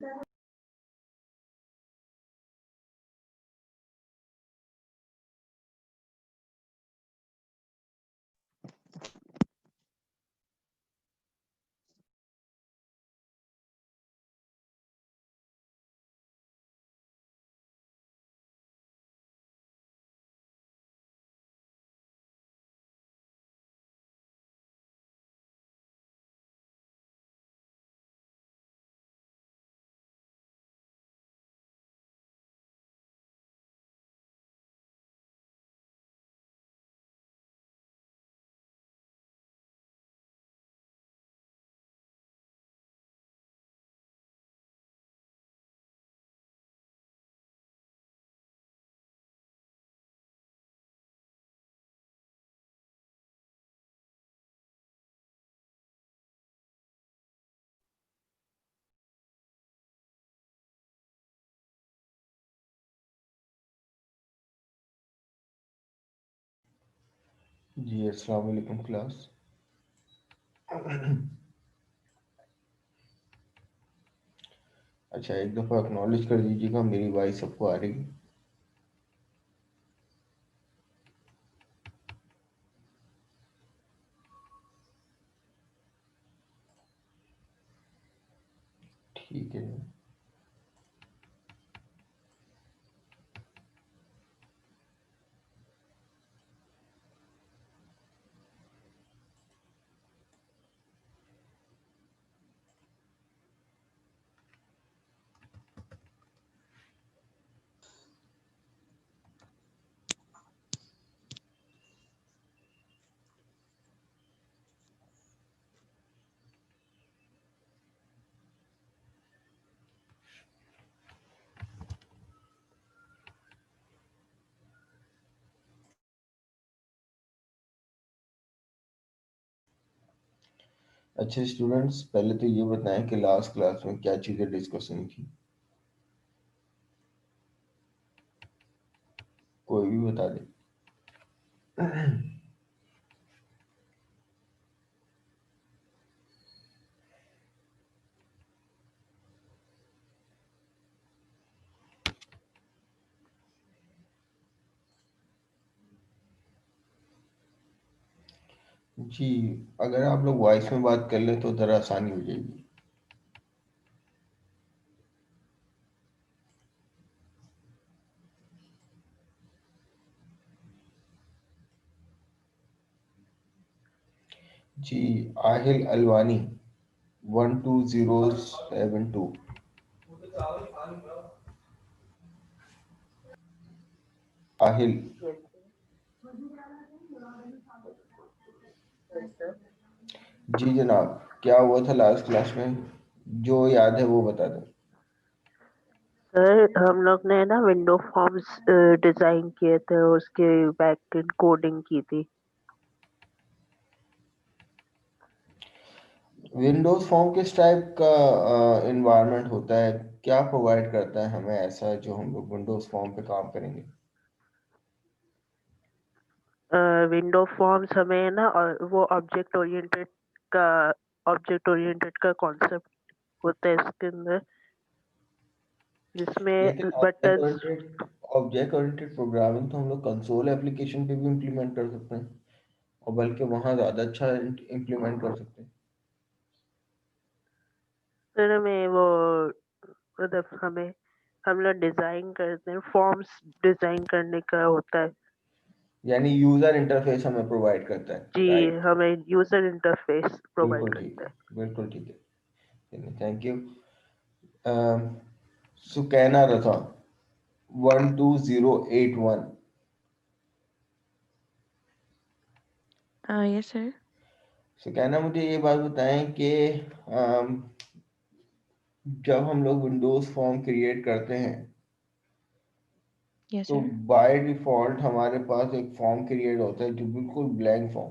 जी अस्सलाम वालेकुम क्लास। अच्छा, एक दफ़ा एक्नॉलेज कर दीजिएगा मेरी वॉइस सबको आ रही है? ठीक है। अच्छा स्टूडेंट्स, पहले तो ये बताएं कि लास्ट क्लास में क्या चीज़ें डिस्कस हुई थी। कोई भी बता दे। जी, अगर आप लोग वॉइस में बात कर लें तो ज़रा आसानी हो जाएगी। जी, आहिल अलवानी 12072। आहिल। Yes, sir. जी जनाब, क्या हुआ था लास्ट क्लास में? जो याद है वो बता दें। सर हम लोग ने ना विंडो फॉर्म्स डिजाइन किए थे, उसके बैकएंड कोडिंग की थी। विंडोज फॉर्म किस टाइप का इन्वायरमेंट होता है? क्या प्रोवाइड करता है हमें ऐसा जो हम लोग विंडोज फॉर्म पे काम करेंगे? विंडो फॉर्म्स हमें ना, और वो का ऑब्जेक्ट ओरिएंटेड का कॉन्सेप्ट होता है इसके अंदर, लेकिन जिसमें बटन्स। ऑब्जेक्ट ओरिएंटेड प्रोग्रामिंग तो हम लोग कंसोल एप्लीकेशन पे भी इम्प्लीमेंट कर सकते हैं, और बल्कि वहाँ ज़्यादा अच्छा इम्प्लीमेंट कर सकते हैं। फिर हमें वो, मतलब हम लोग डिजाइन करते हैं, फॉर्म्स डिजाइन करने का होता है। यानी यूज़र इंटरफेस हमें प्रोवाइड करता है, जी, राइट? हमें यूजर इंटरफेस प्रोवाइड बिल्कुल ठीक करता है, है। बिल्कुल ठीक है। Thank you. सुकैना रथा 12081। Yes, sir. सुकैना, मुझे ये बात बताएं कि अम, जब हम लोग विंडोज फॉर्म क्रिएट करते हैं Yes, तो sir. बाय डिफॉल्ट हमारे पास एक फॉर्म क्रिएट होता है जो बिल्कुल ब्लैंक फॉर्म।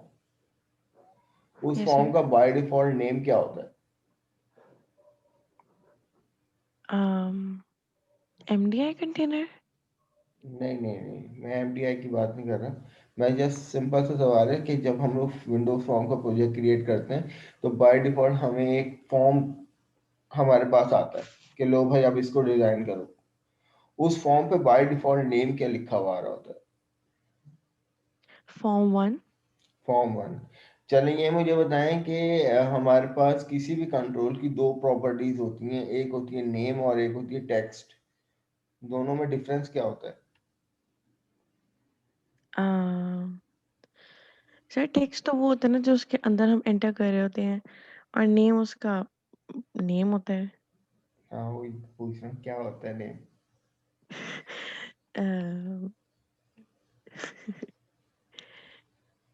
उस Yes, फॉर्म sir. का बाय डिफॉल्ट नेम क्या होता है? MDI container. नहीं नहीं नहीं, मैं एमडीआई की बात नहीं कर रहा। मैं जस्ट सिंपल सा सवाल है कि जब हम लोग विंडोज फॉर्म का प्रोजेक्ट क्रिएट करते हैं तो बाय डिफॉल्ट हमें एक फॉर्म हमारे पास आता है। कि लो भाई अब इसको डिजाइन करो, उस फॉर्म पे बाय डिफॉल्ट नेम क्या लिखा हुआ आ रहा होता है? Form 1. फॉर्म 1। चलिए ये मुझे बताएं कि हमारे पास किसी भी कंट्रोल की दो प्रॉपर्टीज होती हैं, एक होती है नेम और एक होती है टेक्स्ट, दोनों में डिफरेंस क्या होता है? सर टेक्स्ट तो वो होता है ना जो उसके अंदर हम एंटर कर रहे होते हैं, और नेम उसका नेम होता है। हाँ वही पूछ रहा हूँ, क्या होता है नेम? अ,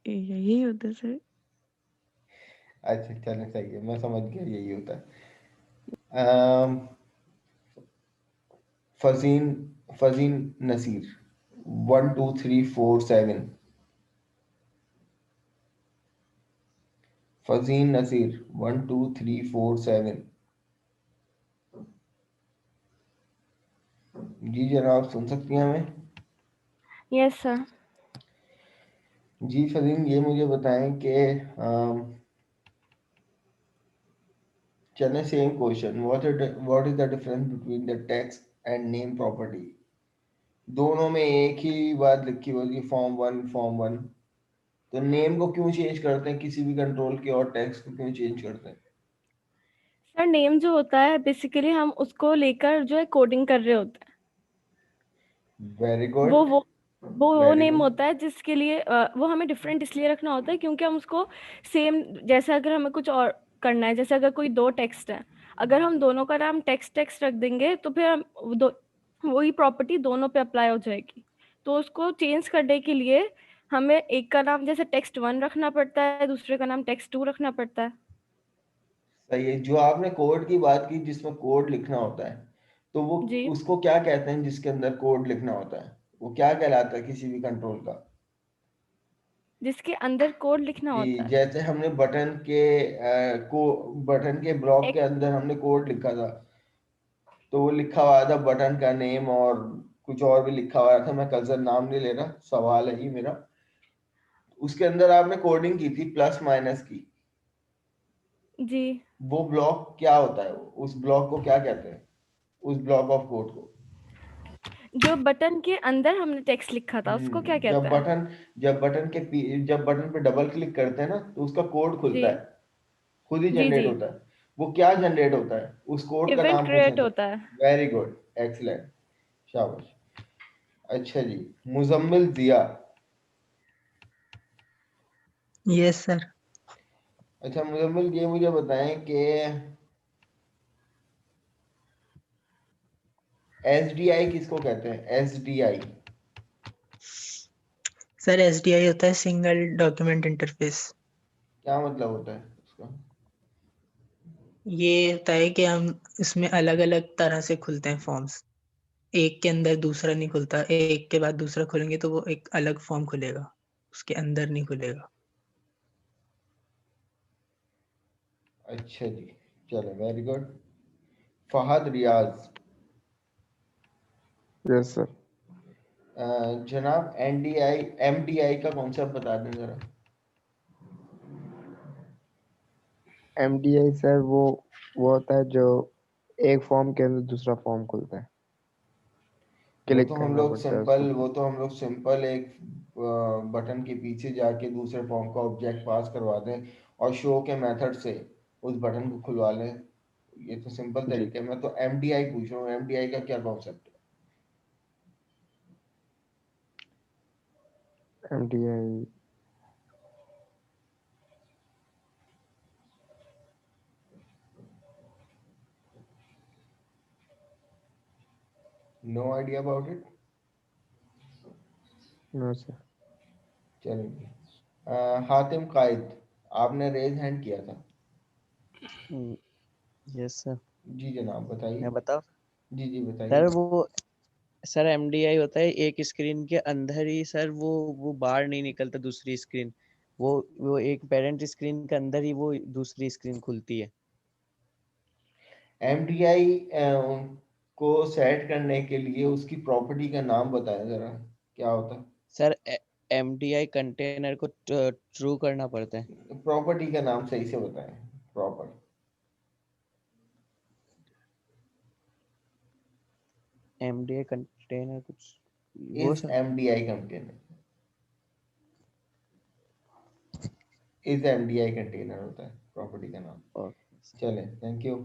यही होता है सर। अच्छा चलें सही है, मैं समझ गया यही होता है। फजीन फजीन नसीर 1 2 3 4 7। फजीन नसीर 1 2 3 4 7। जी जनाब, सुन सकती हैं हमें? Yes sir. जी फजीन, ये मुझे बताएं कि चलें same question, what is the difference between the text and name property? दोनों में एक ही बात लिखी होगी, फॉर्म 1 फॉर्म 1, तो नेम को क्यों चेंज करते हैं किसी भी कंट्रोल के, और टेक्स्ट को क्यों चेंज करते हैं? सर नेम जो होता है बेसिकली हम उसको लेकर जो है कोडिंग कर रहे होते हैं। वेरी वो गुड, वो वो वेरी नेम गुड। होता है जिसके लिए वो हमें डिफरेंट इसलिए रखना होता है क्योंकि हम उसको सेम, जैसे अगर हमें कुछ और करना है, जैसे अगर कोई दो टेक्स्ट है, अगर हम दोनों का नाम टेक्स्ट टेक्स्ट रख देंगे तो फिर हम वही प्रॉपर्टी दोनों पे अप्लाई हो जाएगी। तो उसको चेंज करने के लिए हमें एक का नाम जैसे टेक्स्ट 1 रखना पड़ता है, दूसरे का नाम टेक्स्ट 2 रखना पड़ता है। सही है। जो आपने कोड की बात की जिसमें कोड लिखना होता है, तो वो जी उसको क्या कहते हैं जिसके अंदर कोड लिखना होता है? वो क्या कहलाता है किसी भी कंट्रोल का? जिसके अंदर कोड लिखना जी, होता है। जैसे हमने बटन के ब्लॉक एक के अंदर हमने कोड लिखा था, तो वो लिखा हुआ था बटन का नेम और कुछ और भी लिखा हुआ था, मैं कल नाम नहीं ले रहा, सवाल है ही मेरा। उसके अंदर आपने कोडिंग की थी प्लस माइनस की, जी वो ब्लॉक क्या होता है? उस ब्लॉक को क्या कहते हैं, उस ब्लॉक ऑफ कोड को? जो बटन के अंदर हमने टेक्स्ट लिखा था उसको क्या जब कहते हैं? बटन जब बटन पे डबल क्लिक करते हैं ना, तो उसका कोड जी खुलता है, खुद ही जी जनरेट जी होता है। वो क्या जनरेट होता है, उस कोड का इवेंट नाम पूछा क्रिएट था। होता है। वेरी गुड, एक्सीलेंट, शाबाश। अच्छा जी, मुजम्मिल जिया। Yes sir. अच्छा मुजम्मिल, ये मुझे बताएं कि एसडीआई किसको कहते हैं? एसडीआई सर एसडीआई होता है सिंगल डॉक्यूमेंट इंटरफेस। क्या मतलब होता है उसका? ये होता है कि हम इसमें अलग अलग तरह से खुलते हैं फॉर्म्स, एक के अंदर दूसरा नहीं खुलता, एक के बाद दूसरा खोलेंगे तो वो एक अलग फॉर्म खुलेगा, उसके अंदर नहीं खुलेगा। अच्छा जी, चलो very good. Fahad Riyaz. Yes sir. जनाब एनडीआई एमडीआई का कॉन्सेप्ट बता दें जरा। एमडीआई सर वो होता है जो एक फॉर्म के अंदर दूसरा फॉर्म खुलता है, क्लिक करना पड़ता है उसको। वो तो हम लोग सिंपल एक बटन के पीछे जाके दूसरे फॉर्म का ऑब्जेक्ट पास करवा दें और शो के मेथड से उस बटन को खुलवा लें, ये तो सिंपल जी, तरीका है। मैं तो एमडीआई पूछ रहा हूँ, एमडीआई का क्या कॉन्सेप्ट है? MDI no idea about it? No sir. चलिए, हातिम कायद, आपने रेज हैंड किया था। Yes sir. जी जनाब बताइए। मैं बताऊं? जी जी बताइए। सर वो सर एमडीआई होता है एक स्क्रीन के अंदर ही सर, वो बाहर नहीं निकलता दूसरी स्क्रीन, वो एक पेरेंट स्क्रीन के अंदर ही वो दूसरी स्क्रीन खुलती है। एमडीआई को सेट करने के लिए उसकी प्रॉपर्टी का नाम बताएं जरा, क्या होता है? सर एमडीआई कंटेनर को ट्रू करना पड़ता है। प्रॉपर्टी का नाम सही से बताएं, प्रॉपर। MDI कंटेनर कुछ वो is sir. MDI container, is MDI container होता है प्रॉपर्टी का नाम। ओके चले, थैंक यू।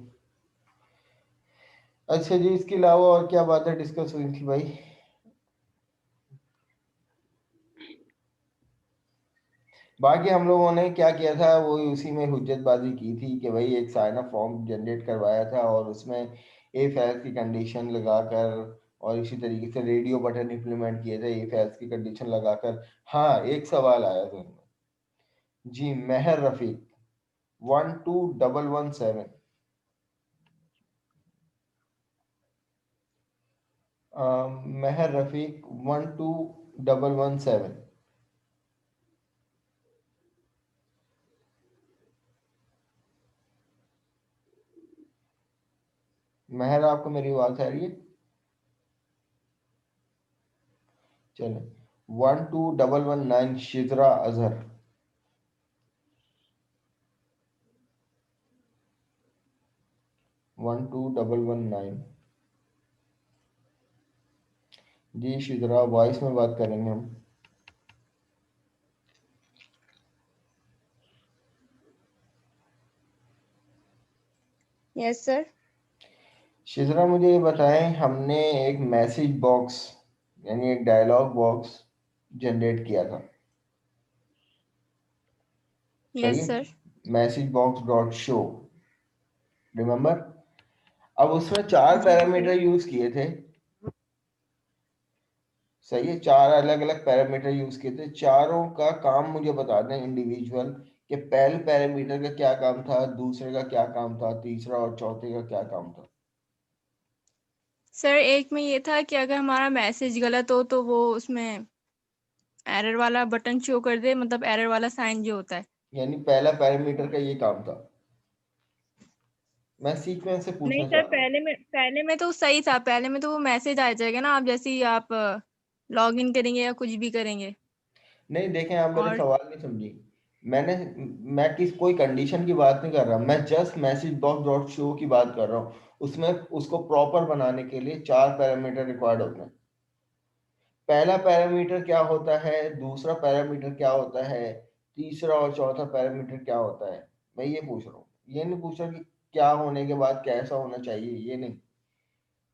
अच्छा जी, इसके अलावा और क्या बातें डिस्कस हुई थी भाई? बाकी हम लोगों ने क्या किया था, वो उसी में हुज्जतबाजी की थी कि भाई एक साइन अप फॉर्म जनरेट करवाया था और उसमें इफ एल्स की कंडीशन लगाकर, और इसी तरीके से रेडियो बटन इंप्लीमेंट किए थे इफ एल्स की कंडीशन लगाकर। हाँ, एक सवाल आया था उनमें जी, मेहर रफीक 12117, मेहर रफीक 12117। मेहर, आपको मेरी आवाज आ रही है? चलो, 12119 शिजरा अजहर, 12119 जी। शिजरा, वॉइस में बात करेंगे हम। Yes sir. शिजरा, मुझे ये बताएं, हमने एक मैसेज बॉक्स यानी एक डायलॉग बॉक्स जनरेट किया था, सही यस है? Sir. Message box dot show, remember? अब उसमें 4 जी सर। पैरामीटर यूज किए थे, सही है? 4 अलग अलग पैरामीटर यूज किए थे। चारों का काम मुझे बता दें इंडिविजुअल, कि पहले पैरामीटर का क्या काम था, दूसरे का क्या काम था, तीसरा और चौथे का क्या काम था। सर एक में ये था कि अगर हमारा मैसेज गलत हो तो वो उसमें एरर वाला बटन शो कर दे, मतलब एरर वाला साइन जो होता है। यानी पहला पैरामीटर का ये काम था। मैं सीक्वेंस से नहीं पूछना सर, चाह रहा हूँ। पहले में तो सही था। पहले में तो वो मैसेज आ जाएगा ना, आप जैसे ही आप लॉग इन करेंगे या कुछ भी करेंगे। नहीं, देखें, आप मेरे और सवाल नहीं समझी। मैंने मैं कोई कंडीशन की बात नहीं कर रहा, मैं just message box dot show की बात कर रहा हूँ। उसमें उसको प्रॉपर बनाने के लिए 4 पैरामीटर रिक्वायर्ड होते हैं। पहला पैरामीटर क्या होता है, दूसरा पैरामीटर क्या होता है, तीसरा और चौथा पैरामीटर क्या होता है। मैं ये पूछ रहा हूँ, ये नहीं पूछ रहा कि क्या होने के बाद कैसा होना चाहिए, ये नहीं।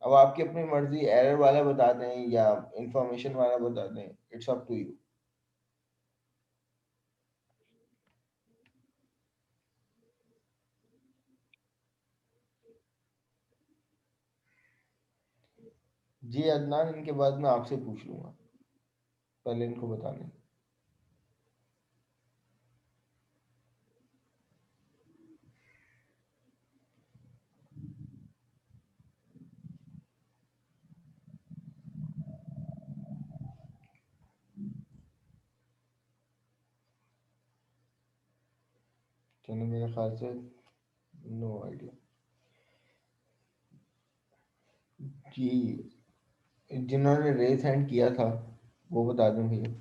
अब आपकी अपनी मर्जी, एरर वाला बता दें या इंफॉर्मेशन वाला बता दें, इट्स अप टू यू। जी अदनान, इनके बाद मैं आपसे पूछ लूंगा, पहले इनको बता दें। चलो, मेरे ख्याल से नो आइडिया। जी, जिन्होंने रेस हैंड किया था वो बता दें भैया।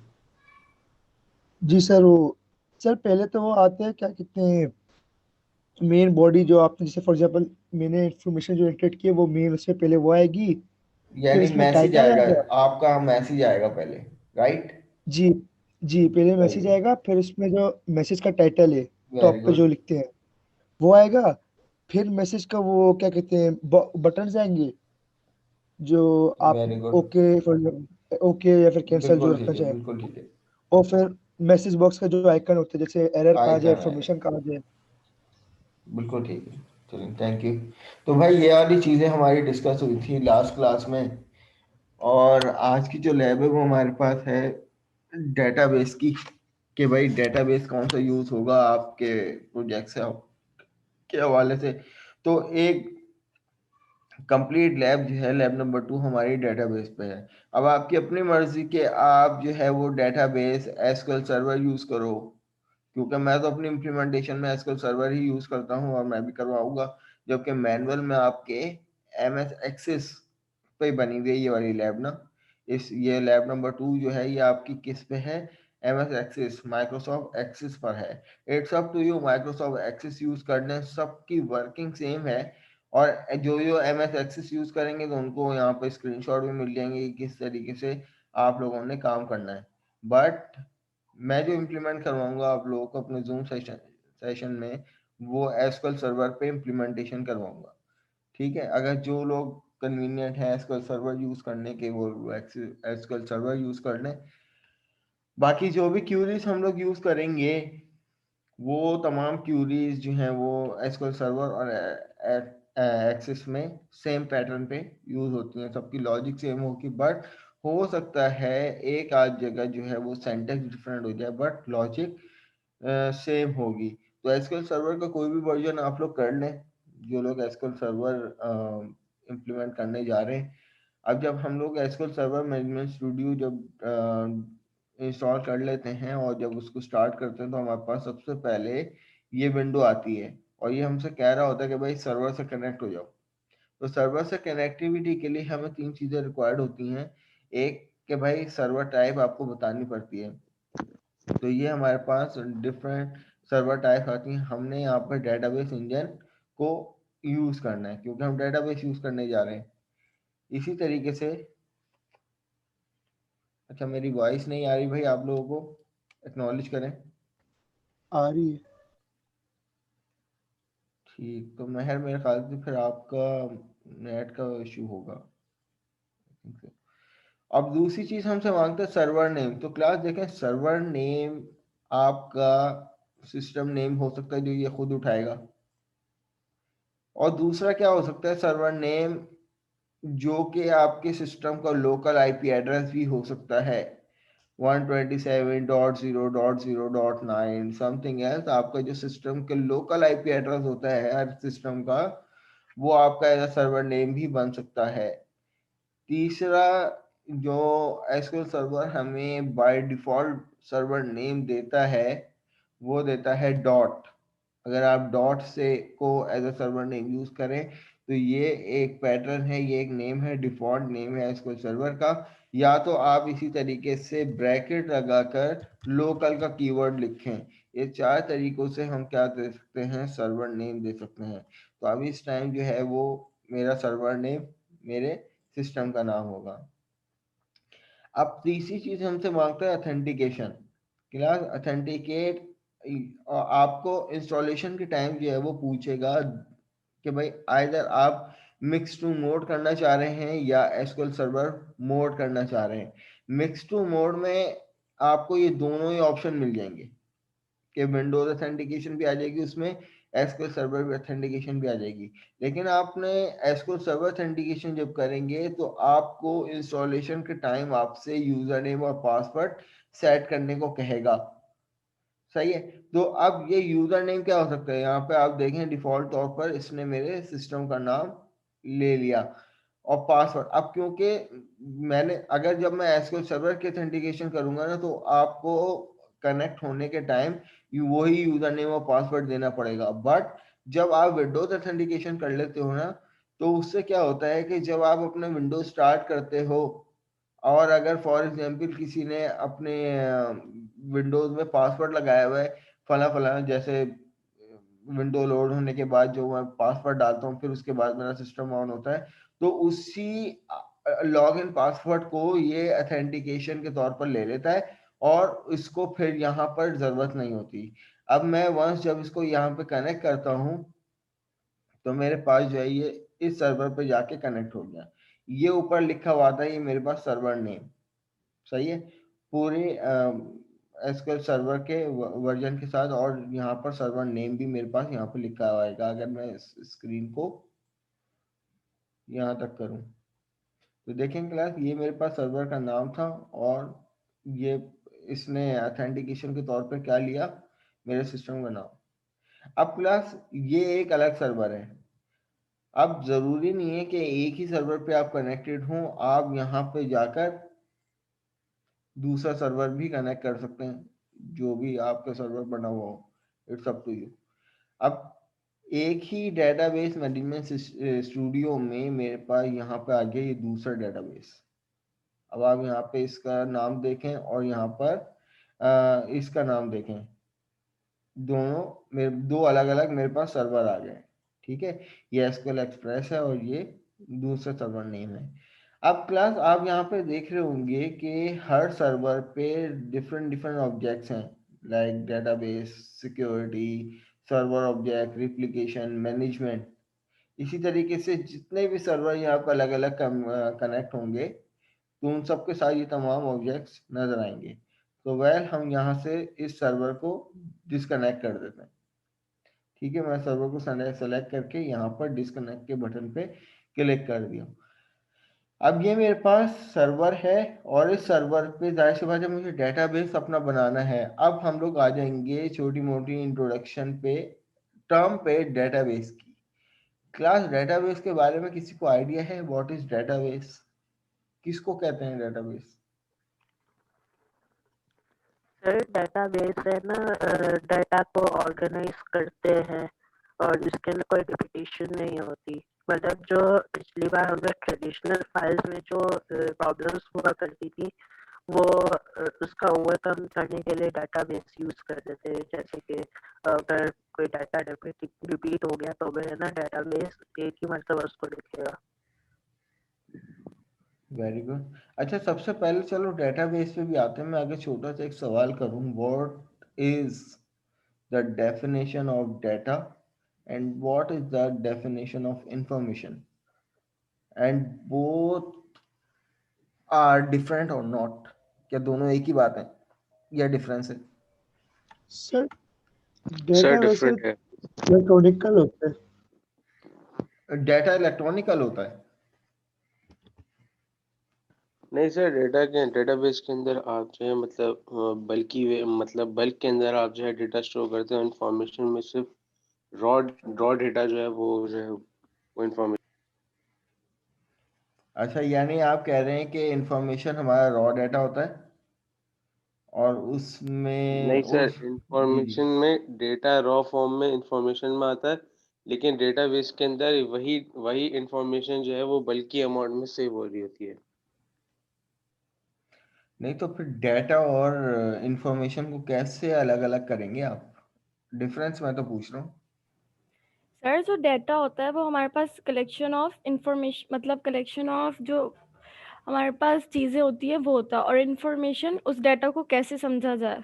जी सर, वो सर पहले तो वो आते हैं, क्या कहते हैं, मेन बॉडी जो आपने जैसे फॉर एग्जांपल मैंने इन्फॉर्मेशन जो एंटर की है वो मेन, उससे पहले वो आएगी। फिर यानी इसमें मैसेज टाइटल आएगा, आएगा। आपका मैसेज आएगा पहले, राइट? जी जी, पहले वेरी मैसेज गुड, आएगा, फिर उसमें जो मैसेज का टाइटल है वेरी टॉप पे गुड, जो लिखते हैं वो आएगा। फिर मैसेज का वो क्या कहते हैं बटन आएंगे जो आप very good. Okay for okay या फिर कैंसिल जो बिल्कुल रखना ठीक है, चाहे। बिल्कुल ठीक है। और फिर मैसेज बॉक्स का जो आइकन होता है, जैसे एरर कहाँ जाए, आइकन आएगा, इन्फॉर्मेशन कहाँ जाए। बिल्कुल ठीक है। चलिए, थैंक यू। तो भाई ये वाली चीज़ें हमारी डिस्कस हुई थी लास्ट क्लास में, और आज की जो लैब है वो हमारे पास है डेटाबेस की, कि भाई डेटाबेस कौन सा यूज़ होगा आपके प्रोजेक्ट से के हवाले से। तो एक कंप्लीट लैब जो है, लैब नंबर 2 हमारी डेटाबेस पे है। अब आपकी अपनी मर्जी के आप जो है वो डेटाबेस एसक्यूएल सर्वर यूज़ करो, क्योंकि मैं तो अपनी इम्प्लीमेंटेशन में एसक्यूएल सर्वर ही यूज़ करता हूँ और मैं भी करवाऊंगा। जबकि मैनुअल में आपके एमएस एक्सेस पे बनी हुई है ये वाली लैब ना। ये लैब नंबर 2 जो है ये आपकी किस पे है, एमएस एक्सेस, माइक्रोसॉफ्ट एक्सेस पर है। It's up to you, Microsoft Access use करने, सबकी वर्किंग सेम है। और जो MS एक्सेस यूज करेंगे तो उनको यहाँ पे स्क्रीनशॉट भी मिल जाएंगे कि किस तरीके से आप लोगों ने काम करना है। बट मैं जो इम्प्लीमेंट करवाऊंगा आप लोगों को अपने जूम सेशन में, वो एसक्यूएल सर्वर पे इम्प्लीमेंटेशन करवाऊंगा। ठीक है, अगर जो लोग कन्वीनियंट है एसक्यूएल सर्वर यूज करने के वो एसक्यूएल सर्वर यूज कर लें। बाकी जो भी क्यूरीज हम लोग यूज करेंगे वो तमाम क्यूरीज जो हैं वो एसक्यूएल सर्वर और एक्सेस में सेम पैटर्न पे यूज होती हैं, सबकी लॉजिक सेम होगी। बट हो सकता है एक आध जगह जो है वो सेंटेक्स डिफरेंट हो जाए बट लॉजिक सेम होगी। तो एसक्यूएल सर्वर का कोई भी वर्जन आप लोग कर लें, जो लोग एसक्यूएल सर्वर इम्प्लीमेंट करने जा रहे हैं। अब जब हम लोग एसक्यूएल सर्वर मैनेजमेंट स्टूडियो जब इंस्टॉल कर लेते हैं और जब उसको स्टार्ट करते हैं तो हमारे पास सबसे पहले ये विंडो आती है और ये हमसे कह रहा होता है कि भाई सर्वर से कनेक्ट हो जाओ। तो सर्वर से कनेक्टिविटी के लिए हमें 3 चीज़ें रिक्वायर्ड होती हैं। एक कि भाई सर्वर टाइप आपको बतानी पड़ती है, तो ये हमारे पास डिफरेंट सर्वर टाइप आती हैं। हमने यहाँ पर डेटाबेस इंजन को यूज़ करना है क्योंकि हम डेटाबेस यूज़ करने जा रहे हैं। इसी तरीके से अच्छा, मेरी वॉइस नहीं आ रही भाई, आप लोगों को एक्नॉलेज करें। आ रही है। ठीक, तो महर मेरे ख्याल से फिर आपका नेट का इशू होगा। अब दूसरी चीज हमसे मांगते हैं सर्वर नेम। तो क्लास देखें, सर्वर नेम आपका सिस्टम नेम हो सकता है जो ये खुद उठाएगा, और दूसरा क्या हो सकता है सर्वर नेम जो कि आपके सिस्टम का लोकल आईपी एड्रेस भी हो सकता है, 127.0.0.9 समथिंग एल्स। आपका जो सिस्टम के लोकल आईपी एड्रेस होता है हर सिस्टम का, वो आपका एज सर्वर नेम भी बन सकता है। तीसरा, जो एसक्यूएल सर्वर हमें बाय डिफॉल्ट सर्वर नेम देता है वो देता है डॉट। अगर आप डॉट से को as a server name use करें तो ये एक पैटर्न है, ये एक नेम है, डिफॉल्ट नेम है एसक्यूएल सर्वर का। या तो आप इसी तरीके से ब्रैकेट लगाकर लोकल का कीवर्ड लिखें। ये 4 तरीकों से हम क्या दे सकते हैं, सर्वर नेम दे सकते हैं। तो अभी इस टाइम जो है वो मेरा सर्वर नेम मेरे सिस्टम का नाम होगा। अब तीसरी चीज हमसे मांगता है ऑथेंटिकेशन। क्लास ऑथेंटिकेट आपको इंस्टॉलेशन के टाइम जो है वो पूछेगा कि भाई आइदर आप मिक्स टू मोड करना चाह रहे हैं या एसक्यूएल सर्वर मोड करना चाह रहे हैं। मिक्स टू मोड में आपको ये दोनों ही ऑप्शन मिल जाएंगे कि विंडोज ऑथेंटिकेशन भी आ जाएगी उसमें, एसक्यूएल सर्वर भी ऑथेंटिकेशन भी आ जाएगी। लेकिन आपने एसक्यूएल सर्वर ऑथेंटिकेशन जब करेंगे तो आपको इंस्टॉलेशन के टाइम आपसे यूजर नेम और पासवर्ड सेट करने को कहेगा। सही है, तो अब ये यूजर नेम क्या हो सकता है, यहाँ पे आप देखें डिफॉल्ट तौर पर इसने मेरे सिस्टम का नाम ले लिया। और पासवर्ड, अब क्योंकि मैंने अगर जब मैं एसक्यूएल सर्वर की ऑथेंटिकेशन करूंगा ना तो आपको कनेक्ट होने के टाइम वही यूजर नेम और पासवर्ड देना पड़ेगा। बट जब आप विंडोज ऑथेंटिकेशन कर लेते हो ना तो उससे क्या होता है कि जब आप अपने विंडोज स्टार्ट करते हो और अगर फॉर एग्जांपल किसी ने अपने विंडोज में पासवर्ड लगाया हुआ है फला फला, जैसे विंडो लोड होने के बाद जो मैं पासवर्ड डालता हूँ फिर उसके बाद मेरा सिस्टम ऑन होता है, तो उसी लॉग इन पासवर्ड को ये ऑथेंटिकेशन के तौर पर ले लेता है और इसको फिर यहाँ पर जरूरत नहीं होती। अब मैं वंस जब इसको यहाँ पे कनेक्ट करता हूँ तो मेरे पास जो है ये इस सर्वर पे जाके कनेक्ट हो गया। ये ऊपर लिखा हुआ था ये मेरे पास सर्वर नेम। सही है, पूरे एसक्यूएल सर्वर के वर्जन के साथ, और यहाँ पर सर्वर नेम भी मेरे पास यहाँ पे लिखा हुआ है। अगर मैं इस स्क्रीन को यहाँ तक करूँ तो देखें क्लास, ये मेरे पास सर्वर का नाम था और ये इसने ऑथेंटिकेशन के तौर पर क्या लिया, मेरे सिस्टम का नाम। अब क्लास ये एक अलग सर्वर है। अब जरूरी नहीं है कि एक ही सर्वर पे आप कनेक्टेड हों, आप यहाँ पे जाकर दूसरा सर्वर भी कनेक्ट कर सकते हैं, जो भी आपका सर्वर बना हुआ हो, इट्स अप टू यू। अब एक ही डेटाबेस मैनेजमेंट स्टूडियो में मेरे पास यहाँ पे आ गया ये दूसरा डेटाबेस। अब आप यहाँ पे इसका नाम देखें और यहाँ पर इसका नाम देखें, दोनों मेरे दो अलग अलग मेरे पास सर्वर आ गए। ठीक है, ये एसक्यूएल एक्सप्रेस है और ये दूसरा सर्वर नेम है। अब क्लास आप यहाँ पे देख रहे होंगे कि हर सर्वर पे डिफरेंट ऑब्जेक्ट्स हैं, like database, security, server object, replication, management. इसी तरीके से जितने भी सर्वर यहाँ पर अलग अलग कनेक्ट होंगे तो उन सबके साथ ये तमाम ऑब्जेक्ट्स नजर आएंगे। तो वेल हम यहाँ से इस सर्वर को डिस्कनेक्ट कर देते हैं। ठीक है, मैं सर्वर को सेलेक्ट करके यहाँ पर डिस्कनेक्ट के बटन पे क्लिक कर दिया। अब ये मेरे पास सर्वर है और इस सर्वर पे जाहिर सी बात है मुझे डेटाबेस अपना बनाना है। अब हम लोग आ जाएंगे छोटी मोटी इंट्रोडक्शन पे, टर्म पे डेटाबेस की। क्लास डेटाबेस के बारे में किसी को आइडिया है? What is database? किसको कहते हैं डेटाबेस? सर डेटाबेस है ना, डाटा को ऑर्गेनाइज करते हैं और इसके अंदर कोई रिपीटेशन नहीं होती। मतलब जो पिछली बार हमें ट्रेडिशनल फाइल्स में जो प्रॉब्लम्स हुआ करती थी वो उसका ओवरकम करने के लिए डेटाबेस यूज करते थे। जैसे कि अगर कोई डाटा रिपीट हो गया तो वह ना डेटाबेस एक ही मतलब उसको लिखेगा। Very good. अच्छा, सबसे पहले चलो डेटाबेस पे भी आते हैं। मैं आगे छोटा सा एक सवाल करूं, what is the definition of data and what is the definition of information, and both are different or not? क्या दोनों एक ही बात है या डिफरेंस है? सर सर डेटा वैसे डिफरेंट है। इलेक्ट्रॉनिकल होता है। डाटा इलेक्ट्रॉनिकल होता है? नहीं सर, डेटाबेस के अंदर आप जो है मतलब बल्क के अंदर आप जो है डेटा स्टोर करते हो। इंफॉर्मेशन में सिर्फ रॉ डेटा जो है वो इंफॉर्मेशन। अच्छा, यानी आप कह रहे हैं कि इंफॉर्मेशन हमारा रॉ डाटा होता है और उसमें नहीं सर, उस जी जी इंफॉर्मेशन में डेटा रॉ फॉर्म में इंफॉर्मेशन में आता है, लेकिन डेटाबेस के अंदर वही इंफॉर्मेशन जो है वो बल्कि अमाउंट में सेव हो रही होती है। नहीं तो फिर डाटा और इंफॉर्मेशन को कैसे अलग अलग करेंगे आप? डिफरेंस मैं तो पूछ रहा हूँ। सर जो डाटा होता है वो हमारे पास कलेक्शन ऑफ इंफॉर्मेशन, मतलब कलेक्शन ऑफ जो हमारे पास चीजें होती है वो होता है, और इंफॉर्मेशन उस डाटा को कैसे समझा जाए।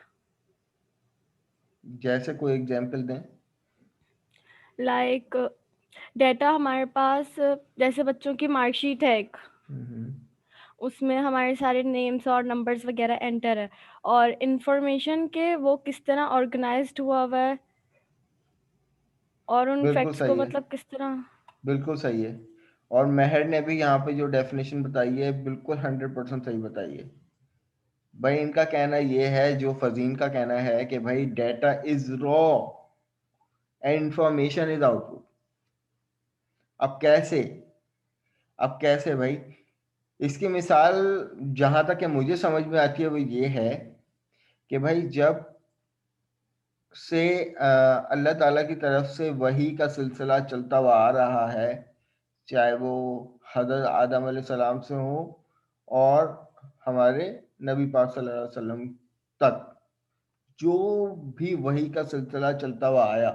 जैसे कोई एग्जांपल दें। लाइक डाटा हमारे पास जैसे बच्चों की मार्कशीट है एक, हम्म, उसमें हमारे सारे नेम्स और नंबर्स वगैरह एंटर है, और इंफॉर्मेशन के वो किस तरह ऑर्गेनाइज्ड हुआ है और उन बिल्कुल फैक्ट्स को सही है, मतलब किस तरह। बिल्कुल सही है। और मेहर ने भी यहाँ पे जो डेफिनेशन बताई है बिल्कुल 100% सही बताई है। भाई इनका कहना ये है, जो फजीन का कहना है कि भाई data is raw and information is output. अब कैसे भाई? इसकी मिसाल जहां तक कि मुझे समझ में आती है वो ये है कि भाई जब से अल्लाह ताला की तरफ से वही का सिलसिला चलता हुआ आ रहा है, चाहे वो हज़रत आदम अलैहिस्सलाम से हो और हमारे नबी पाक सल्लल्लाहु अलैहि वसल्लम तक, जो भी वही का सिलसिला चलता हुआ आया,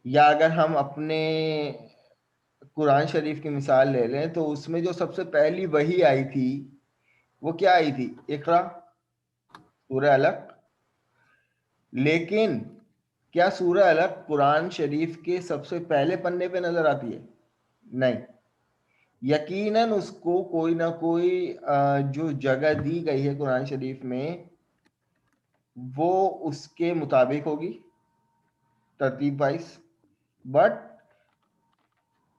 या अगर हम अपने कुरान शरीफ की मिसाल ले लें तो उसमें जो सबसे पहली वही आई थी वो क्या आई थी? इकरा, सूरह अलक। लेकिन क्या सूरह अलक कुरान शरीफ के सबसे पहले पन्ने पे नजर आती है? नहीं। यकीनन उसको कोई ना कोई जो जगह दी गई है कुरान शरीफ में वो उसके मुताबिक होगी, तरतीब वाइज। बट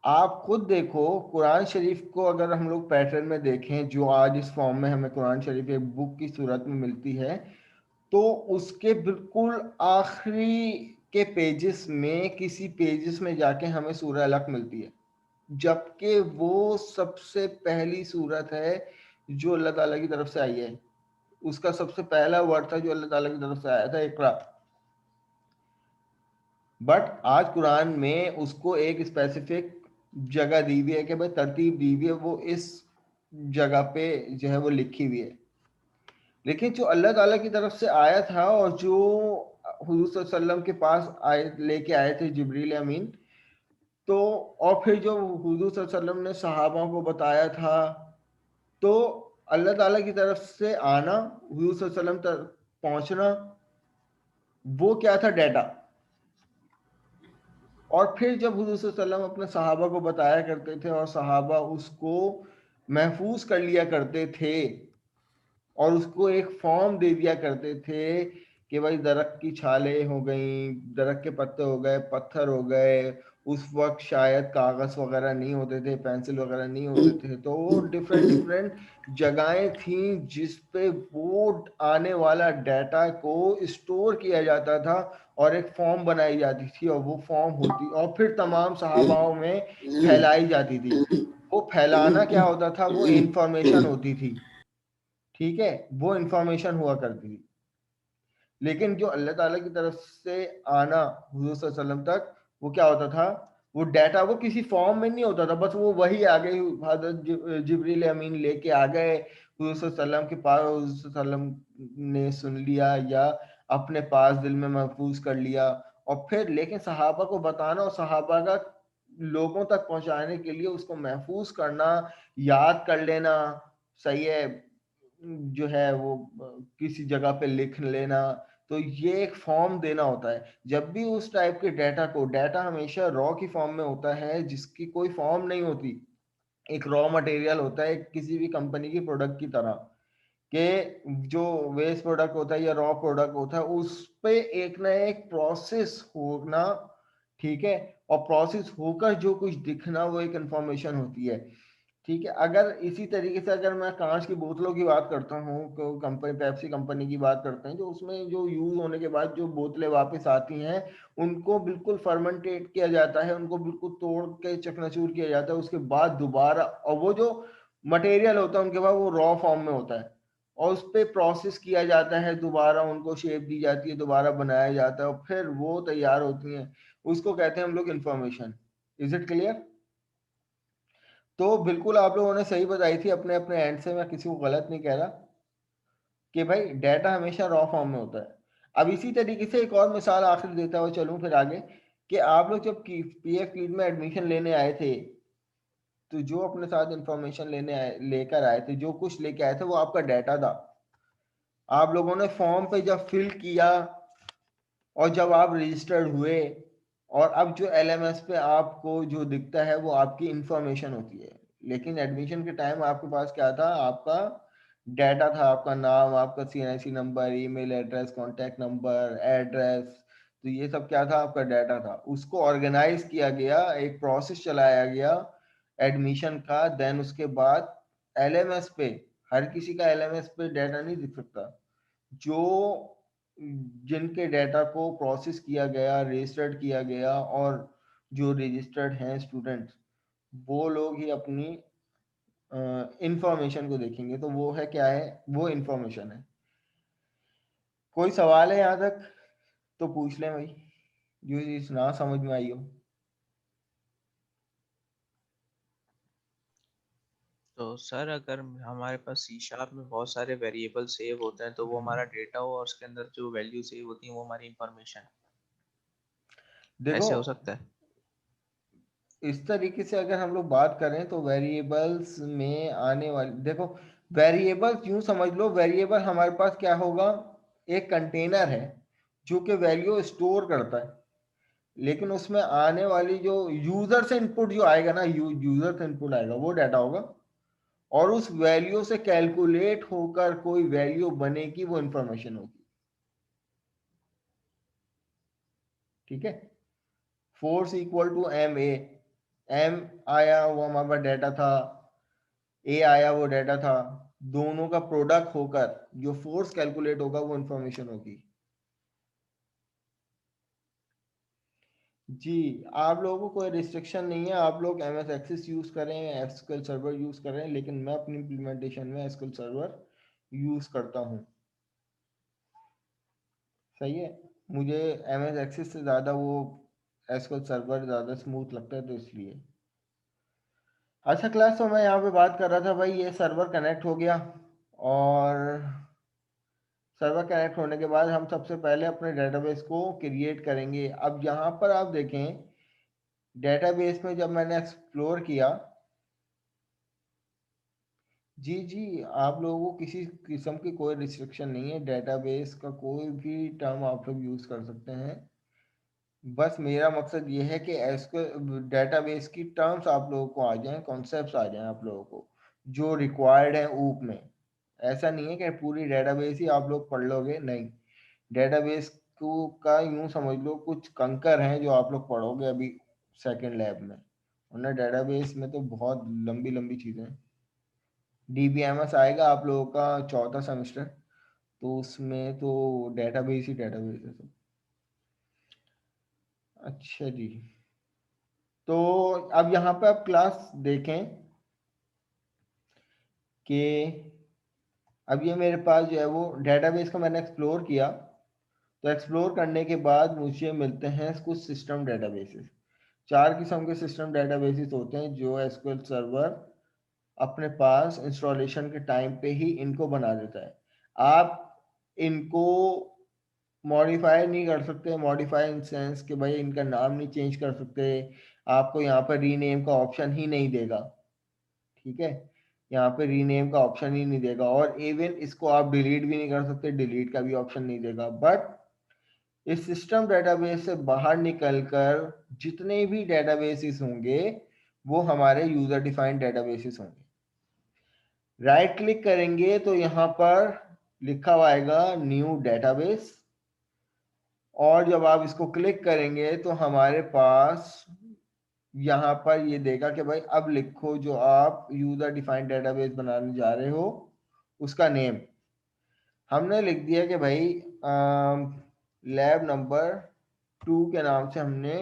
आप खुद देखो, कुरान शरीफ को अगर हम लोग पैटर्न में देखें जो आज इस फॉर्म में हमें कुरान शरीफ एक बुक की सूरत में मिलती है, तो उसके बिल्कुल आखिरी के पेजेस में किसी पेजेस में जाके हमें सूरह अलक मिलती है, जबकि वो सबसे पहली सूरत है जो अल्लाह ताला की तरफ से आई है। उसका सबसे पहला वर्ड था जो अल्लाह ताला की तरफ से आया था, इकरा। बट आज कुरान में उसको एक स्पेसिफिक जगह दी हुई है कि भाई तरतीब दी हुई है, वो इस जगह पे जो है वो लिखी हुई है। लेकिन जो अल्लाह ताला की तरफ से आया था और जो हुजूर सल्लल्लाहु अलैहि वसल्लम के पास आए लेके आए थे जिब्रील अमीन, तो और फिर जो हुजूर सल्लल्लाहु अलैहि वसल्लम ने सहाबा को बताया था, तो अल्लाह ताला की तरफ से आना, हुजूर सल्लल्लाहु अलैहि वसल्लम तक पहुंचना, वो क्या था? डाटा। और फिर जब हुजूर सल्लल्लाहु अलैहि वसल्लम अपने सहाबा को बताया करते थे और सहाबा उसको महफूज कर लिया करते थे और उसको एक फॉर्म दे दिया करते थे कि भाई दरख्त की छालें हो गई, दरख्त के पत्ते हो गए, पत्थर हो गए, उस वक्त शायद कागज वगैरह नहीं होते थे, पेंसिल वगैरह नहीं होते थे, तो वो डिफरेंट डिफरेंट जगहें थी जिस पे वो आने वाला डाटा को स्टोर किया जाता था और एक फॉर्म बनाई जाती थी और वो फॉर्म होती और फिर तमाम सहाबाओं में फैलाई जाती थी। वो फैलाना क्या होता था? वो इंफॉर्मेशन होती थी, ठीक है, वो इंफॉर्मेशन हुआ करती थी। लेकिन जो अल्लाह ताला की तरफ से आना हुजूर सल्लल्लाहु अलैहि वसल्लम तक, वो क्या होता था? वो डाटा वो किसी फॉर्म में नहीं होता था, बस वो वही आ गए, हजरत जिब्रील अमीन लेके आ गए हुजूर सल्लल्लाहु अलैहि वसल्लम के पास, हुजूर सल्लल्लाहु अलैहि वसल्लम ने सुन लिया या अपने पास दिल में महफूज कर लिया। और फिर लेकिन सहाबा को बताना और सहाबा का लोगों तक पहुंचाने के लिए उसको महफूज करना, याद कर लेना, सही है, जो है वो किसी जगह पे लिख लेना, तो ये एक फॉर्म देना होता है। जब भी उस टाइप के डाटा को, डाटा हमेशा रॉ की फॉर्म में होता है जिसकी कोई फॉर्म नहीं होती, एक रॉ मटेरियल होता है किसी भी कंपनी की प्रोडक्ट की तरह, कि जो वेस्ट प्रोडक्ट होता है या रॉ प्रोडक्ट होता है उस पे एक ना एक प्रोसेस होना, ठीक है, और प्रोसेस होकर जो कुछ दिखना वो एक इंफॉर्मेशन होती है, ठीक है। अगर इसी तरीके से अगर मैं कांच की बोतलों की बात करता हूँ, तो कंपनी पेप्सी कंपनी की बात करते हैं, जो उसमें जो यूज होने के बाद जो बोतलें वापस आती हैं उनको बिल्कुल फर्मेंटेट किया जाता है, उनको बिल्कुल तोड़ के चकनाचूर किया जाता है, उसके बाद दोबारा, और वो जो मटेरियल होता है उनके पास वो रॉ फॉर्म में होता है और उस पर प्रोसेस किया जाता है, दोबारा उनको शेप दी जाती है, दोबारा बनाया जाता है और फिर वो तैयार होती हैं, उसको कहते हैं हम लोग इंफॉर्मेशन। Is it clear? तो बिल्कुल आप लोगों ने सही बताई थी अपने अपने एंड से, मैं किसी को गलत नहीं कह रहा कि भाई डाटा हमेशा रॉ फॉर्म में होता है। अब इसी तरीके से एक और मिसाल आखिर देता हुआ चलूं फिर आगे, कि आप लोग जब पीएफ कीट में एडमिशन लेने आए थे, तो जो अपने साथ इंफॉर्मेशन लेकर आए थे, जो कुछ लेके आए थे वो आपका डाटा था। आप लोगों ने फॉर्म पे जब फिल किया और जब आप रजिस्टर्ड हुए, और अब जो एलएमएस पे आपको जो दिखता है वो आपकी इंफॉर्मेशन होती है, लेकिन एडमिशन के टाइम आपके पास क्या था? आपका डाटा था, आपका नाम, आपका CNIC number, email address, contact number, address, तो ये सब क्या था? आपका डाटा था। उसको ऑर्गेनाइज किया गया, एक प्रोसेस चलाया गया एडमिशन का, देन उसके बाद एलएमएस पे, हर किसी का एलएमएस पे डाटा नहीं दिख सकता, जो जिनके डाटा को प्रोसेस किया गया, रजिस्टर्ड किया गया, और जो रजिस्टर्ड हैं स्टूडेंट्स, वो लोग ही अपनी इंफॉर्मेशन को देखेंगे। तो वो है क्या है? वो इंफॉर्मेशन है। कोई सवाल है यहाँ तक? तो पूछ लें भाई, जो चीज ना समझ में आई हो। तो सर अगर हमारे पास सी शार्प में बहुत सारे वेरिएबल सेव होते हैं तो वो हमारा डेटा हो और उसके अंदर जो वैल्यू सेव होती है वो हमारी इंफॉर्मेशन, देखो ऐसे हो सकता है? इस तरीके से अगर हम लोग बात करें तो वेरिएबल्स में आने वाली, देखो वेरिएबल्स यूं समझ लो, वेरिएबल हमारे पास क्या होगा? एक कंटेनर है जो कि वैल्यू स्टोर करता है, लेकिन उसमें आने वाली जो यूजर से इनपुट जो आएगा ना, यूजर से इनपुट आएगा वो डाटा होगा, और उस वैल्यू से कैलकुलेट होकर कोई वैल्यू बनेगी, वो इंफॉर्मेशन होगी, ठीक है। Force equal to M A, M आया वो हमारा डाटा था, ए आया वो डाटा था, दोनों का प्रोडक्ट होकर जो फोर्स कैलकुलेट होगा वो इंफॉर्मेशन होगी। जी, आप लोगों को कोई रिस्ट्रिक्शन नहीं है, आप लोग एमएस एक्सेस यूज करें, एसक्यूएल सर्वर यूज करें, लेकिन मैं अपनी इम्प्लीमेंटेशन में एसक्यूएल सर्वर यूज करता हूं, सही है। मुझे एमएस एक्सेस से ज़्यादा वो एसक्यूएल सर्वर ज़्यादा स्मूथ लगता है, तो इसलिए। अच्छा क्लास, तो मैं यहाँ पे बात कर रहा था भाई, ये सर्वर कनेक्ट हो गया, और सर्वर कनेक्ट होने के बाद हम सबसे पहले अपने डेटाबेस को क्रिएट करेंगे। अब यहाँ पर आप देखें डेटाबेस में जब मैंने एक्सप्लोर किया, जी आप लोगों को किसी किस्म की कोई रिस्ट्रिक्शन नहीं है, डेटाबेस का कोई भी टर्म आप लोग यूज कर सकते हैं। बस मेरा मकसद ये है कि एसक्यूएल डेटाबेस की टर्म्स आप लोगों को आ जाएं, कॉन्सेप्ट्स आ जाएं आप लोगों को जो रिक्वायर्ड है ऊप में। ऐसा नहीं है कि पूरी डेटाबेस ही आप लोग पढ़ लोगे, नहीं। डेटाबेस को का यूं समझ लो कुछ कंकर हैं जो आप लोग पढ़ोगे अभी सेकंड लैब में, वरना डेटाबेस में तो बहुत लंबी लंबी चीज़ें हैं। डीबीएमएस आएगा आप लोगों का चौथा सेमेस्टर, तो उसमें तो डेटाबेस ही डेटाबेस है सब। अच्छा जी, तो अब यहाँ पे आप क्लास देखें कि अब ये मेरे पास जो है वो डेटाबेस का मैंने एक्सप्लोर किया, तो एक्सप्लोर करने के बाद मुझे मिलते हैं कुछ सिस्टम डेटाबेसेस। 4 किस्म के सिस्टम डेटाबेसेस होते हैं जो एसक्यूएल सर्वर अपने पास इंस्टॉलेशन के टाइम पे ही इनको बना देता है। आप इनको मॉडिफाई नहीं कर सकते, मॉडिफाई इन सेंस कि भाई इनका नाम नहीं चेंज कर सकते, आपको यहाँ पर रीनेम का ऑप्शन ही नहीं देगा, ठीक है, यहाँ पे रीनेम का ऑप्शन ही नहीं देगा, और इवन इसको आप डिलीट भी नहीं कर सकते, डिलीट का भी ऑप्शन नहीं देगा। बट इस सिस्टम डेटाबेस से बाहर निकलकर जितने भी डेटाबेसेस होंगे वो हमारे यूजर डिफाइंड डेटाबेसेस होंगे। राइट क्लिक करेंगे तो यहाँ पर लिखा हुआ आएगा न्यू डेटाबेस, और जब आप इसको क्लिक करेंगे तो हमारे पास यहाँ पर ये देगा कि भाई अब लिखो जो आप यूजर डिफाइंड डेटाबेस बनाने जा रहे हो उसका नेम। हमने लिख दिया कि भाई लैब नंबर 2 के नाम से हमने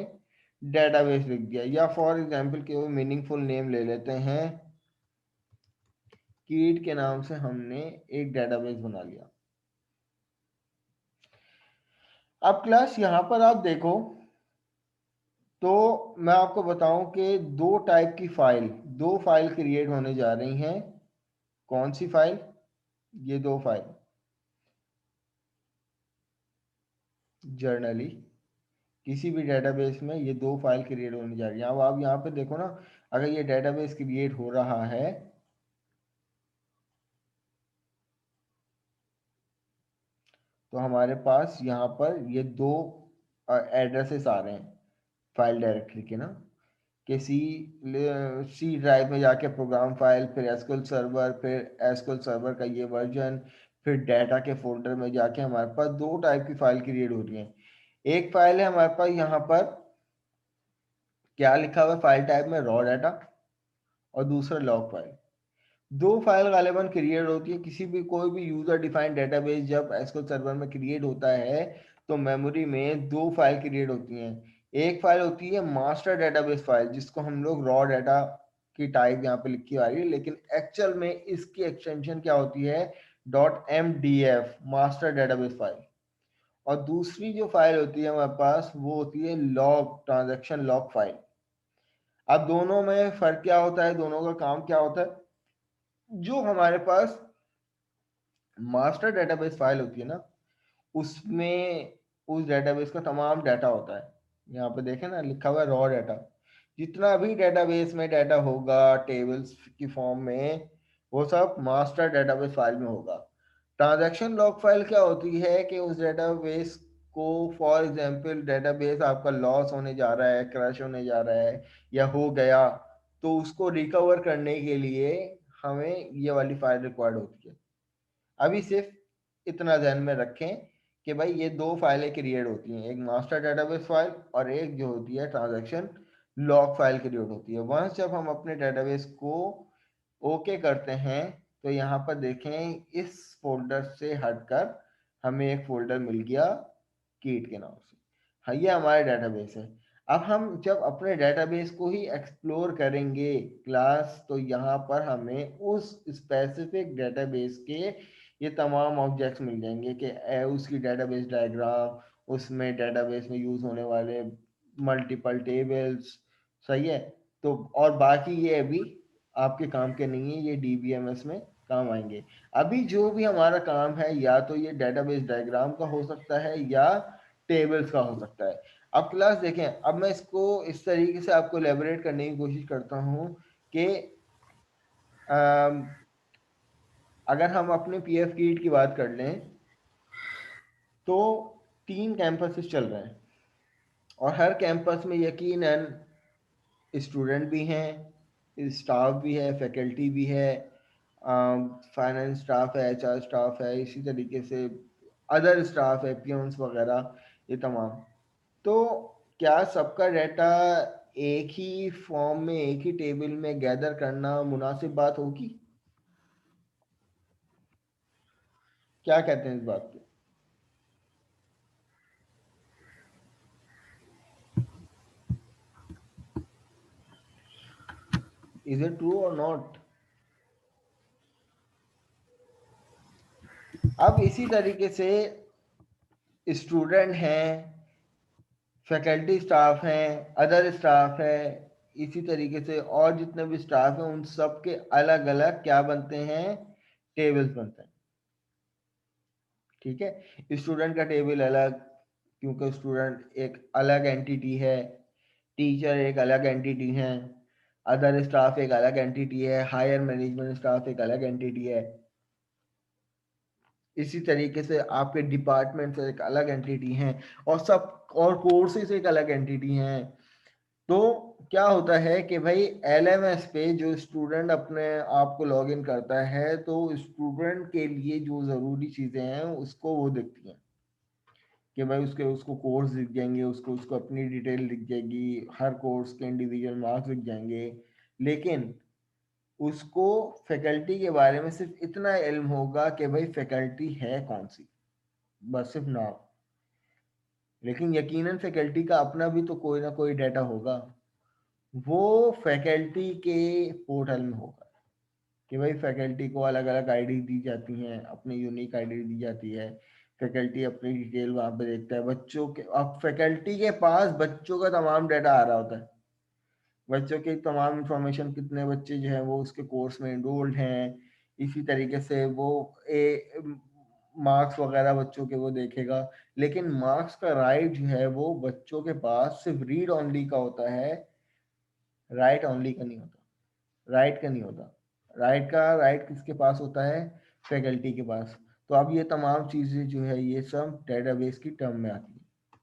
डेटाबेस लिख दिया, या फॉर एग्जांपल के मीनिंगफुल नेम ले लेते हैं, कीट के नाम से हमने एक डेटाबेस बना लिया। अब क्लास यहाँ पर आप देखो तो मैं आपको बताऊं कि दो टाइप की फाइल, दो फाइल क्रिएट होने जा रही हैं। कौन सी फाइल? ये दो फाइल जर्नली किसी भी डेटाबेस में ये दो फाइल क्रिएट होने जा रही है। अब आप यहाँ पे देखो ना, अगर ये डेटाबेस क्रिएट हो रहा है तो हमारे पास यहाँ पर ये दो एड्रेसेस आ रहे हैं फाइल डायरेक्टरी के ना, कि सी ड्राइव में जाके प्रोग्राम फाइल, फिर एसक्यूएल सर्वर, फिर एसक्यूएल सर्वर का ये वर्जन, फिर डाटा के फोल्डर में जाके हमारे पास दो टाइप की फाइल क्रिएट हो रही है। एक फाइल है हमारे पास यहाँ पर क्या लिखा हुआ है फाइल टाइप में, रॉ डाटा, और दूसरा लॉग फाइल। दो फाइल गालिबन क्रिएट होती है किसी भी कोई भी यूजर डिफाइंड डेटाबेस जब एसक्यूएल सर्वर में क्रिएट होता है तो मेमोरी में दो फाइल क्रिएट होती हैं। एक फाइल होती है मास्टर डेटाबेस फाइल जिसको हम लोग रॉ डाटा की टाइप यहाँ पे लिखी आ रही है, लेकिन एक्चुअल में इसकी एक्सटेंशन क्या होती है, .mdf मास्टर डेटाबेस फाइल। और दूसरी जो फाइल होती है हमारे पास वो होती है लॉग, ट्रांजैक्शन लॉग फाइल। अब दोनों में फर्क क्या होता है, दोनों का काम क्या होता है? जो हमारे पास मास्टर डेटाबेस फाइल होती है ना, उसमें उस डेटाबेस का तमाम डाटा होता है। यहाँ पे देखें ना लिखा हुआ है रॉ डाटा, जितना भी डेटाबेस में डाटा होगा टेबल्स की फॉर्म में वो सब मास्टर डेटाबेस फाइल में होगा। ट्रांजैक्शन लॉग फाइल क्या होती है कि उस डेटाबेस को, फॉर एग्जांपल डेटाबेस आपका लॉस होने जा रहा है, क्रैश होने जा रहा है या हो गया, तो उसको रिकवर करने के लिए हमें ये वाली फाइल रिक्वायर्ड होती है। अभी सिर्फ इतना ध्यान में रखें कि भाई ये दो फाइलें क्रिएट होती हैं, एक मास्टर डेटाबेस फाइल और एक जो होती है ट्रांजैक्शन लॉग फाइल क्रिएट होती है। वंस जब हम अपने डेटाबेस को ओके करते हैं तो यहाँ पर देखें इस फोल्डर से हटकर हमें एक फोल्डर मिल गया कीट के नाम से। हाँ, ये हमारा डेटाबेस है। अब हम जब अपने डेटाबेस को ही एक्सप्लोर करेंगे क्लास, तो यहाँ पर हमें उस स्पेसिफिक डेटाबेस के ये तमाम ऑब्जेक्ट्स मिल जाएंगे कि उसकी डेटाबेस डायग्राम, उसमें डेटाबेस में यूज होने वाले मल्टीपल टेबल्स, सही है। तो और बाकी ये अभी आपके काम के नहीं है, ये डीबीएमएस में काम आएंगे। अभी जो भी हमारा काम है या तो ये डेटाबेस डायग्राम का हो सकता है या टेबल्स का हो सकता है। अब क्लास देखें, अब मैं इसको इस तरीके से आपको एलेबोरेट करने की कोशिश करता हूँ कि अगर हम अपने पीएफ कीट की बात कर लें तो 3 कैंपसेस चल रहे हैं और हर कैंपस में यकीनन स्टूडेंट भी हैं, स्टाफ भी है, फैकल्टी भी है, फाइनेंस स्टाफ है, एचआर स्टाफ है, इसी तरीके से अदर स्टाफ है, पियंस वगैरह, ये तमाम। तो क्या सबका डाटा एक ही फॉर्म में, एक ही टेबल में गैदर करना मुनासिब बात होगी? क्या कहते हैं इस बात पे? इज इट ट्रू और नॉट? अब इसी तरीके से स्टूडेंट हैं, फैकल्टी स्टाफ हैं, अदर स्टाफ है, इसी तरीके से और जितने भी स्टाफ हैं उन सब के अलग अलग क्या बनते हैं? टेबल्स बनते हैं। ठीक है, स्टूडेंट का टेबल अलग, क्योंकि स्टूडेंट एक अलग एंटिटी है, टीचर एक अलग एंटिटी है, अदर स्टाफ एक अलग एंटिटी है, हायर मैनेजमेंट स्टाफ एक अलग एंटिटी है, इसी तरीके से आपके डिपार्टमेंट से एक अलग एंटिटी हैं और सब और कोर्सेज एक अलग एंटिटी हैं। तो क्या होता है कि भाई एलएमएस पे जो स्टूडेंट अपने आप को लॉग इन करता है तो स्टूडेंट के लिए जो ज़रूरी चीज़ें हैं उसको वो दिखती हैं कि भाई उसको कोर्स दिख जाएंगे, उसको अपनी डिटेल दिख जाएगी, हर कोर्स के इंडिविजुअल मार्क्स दिख जाएंगे, लेकिन उसको फैकल्टी के बारे में सिर्फ इतना इल्म होगा कि भाई फैकल्टी है कौन सी, बस सिर्फ नाम। लेकिन यकीनन फैकल्टी का अपना भी तो कोई ना कोई डाटा होगा, वो फैकल्टी के पोर्टल में होगा कि भाई फैकल्टी को अलग अलग आईडी दी जाती हैं, अपनी यूनिक आईडी दी जाती है, फैकल्टी अपनी डिटेल वहाँ पे देखता है। बच्चों के, अब फैकल्टी के पास बच्चों का तमाम डाटा आ रहा होता है, बच्चों की तमाम इंफॉर्मेशन, कितने बच्चे जो हैं वो उसके कोर्स में इनरोल्ड हैं, इसी तरीके से वो मार्क्स वगैरह बच्चों के वो देखेगा। लेकिन मार्क्स का राइट जो है वो बच्चों के पास सिर्फ रीड ओनली का होता है, राइट ओनली का नहीं होता, राइट का नहीं होता। राइट किसके पास होता है? फैकल्टी के पास। तो अब ये तमाम चीजें जो है ये सब डेटाबेस की टर्म में आती है।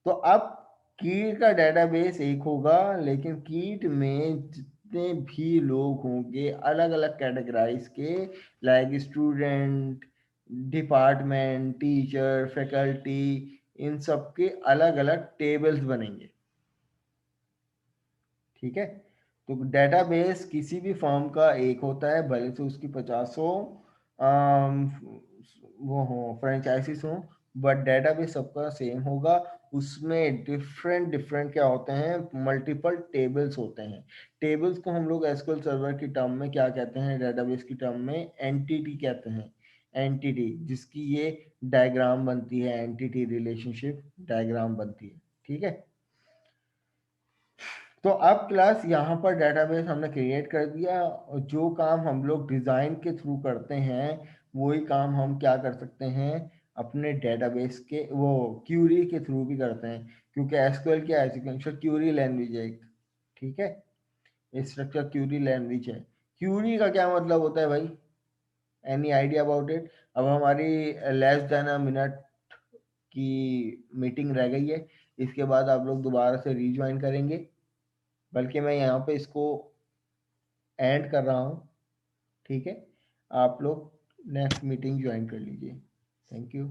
तो अब कीट का डेटाबेस एक होगा, लेकिन कीट में जितने भी लोग होंगे अलग अलग कैटेगराइज के, like student, department, teacher, faculty, इन सब के अलग अलग टेबल्स बनेंगे। ठीक है, तो डेटाबेस किसी भी फॉर्म का एक होता है, भले से उसकी 50 वो हो फ्रेंचाइजीज हो, बट डेटाबेस सबका सेम होगा। उसमें डिफरेंट डिफरेंट क्या होते हैं? मल्टीपल टेबल्स होते हैं। टेबल्स को हम लोग एसक्यूएल सर्वर की टर्म में क्या कहते हैं? डेटाबेस की टर्म में एंटिटी कहते हैं। एंटिटी जिसकी ये डायग्राम बनती है, एंटिटी रिलेशनशिप डायग्राम बनती है। ठीक है, तो अब क्लास यहाँ पर डेटाबेस हमने क्रिएट कर दिया, और जो काम हम लोग डिज़ाइन के थ्रू करते हैं वही काम हम क्या कर सकते हैं? अपने डेटाबेस के वो क्यूरी के थ्रू भी करते हैं, क्योंकि एसक्यूएल क्या है? सिक्वेंशियल क्यूरी लैंग्वेज है एक। ठीक है, स्ट्रक्चर क्यूरी लैंग्वेज है। क्यूरी का क्या मतलब होता है भाई? Any idea about it? अब हमारी लेस देन अ मिनट की मीटिंग रह गई है, इसके बाद आप लोग दोबारा से रीज्वाइन करेंगे, बल्कि मैं यहाँ पे इसको एंड कर रहा हूँ। ठीक है, आप लोग नेक्स्ट मीटिंग ज्वाइन कर लीजिए। Thank you.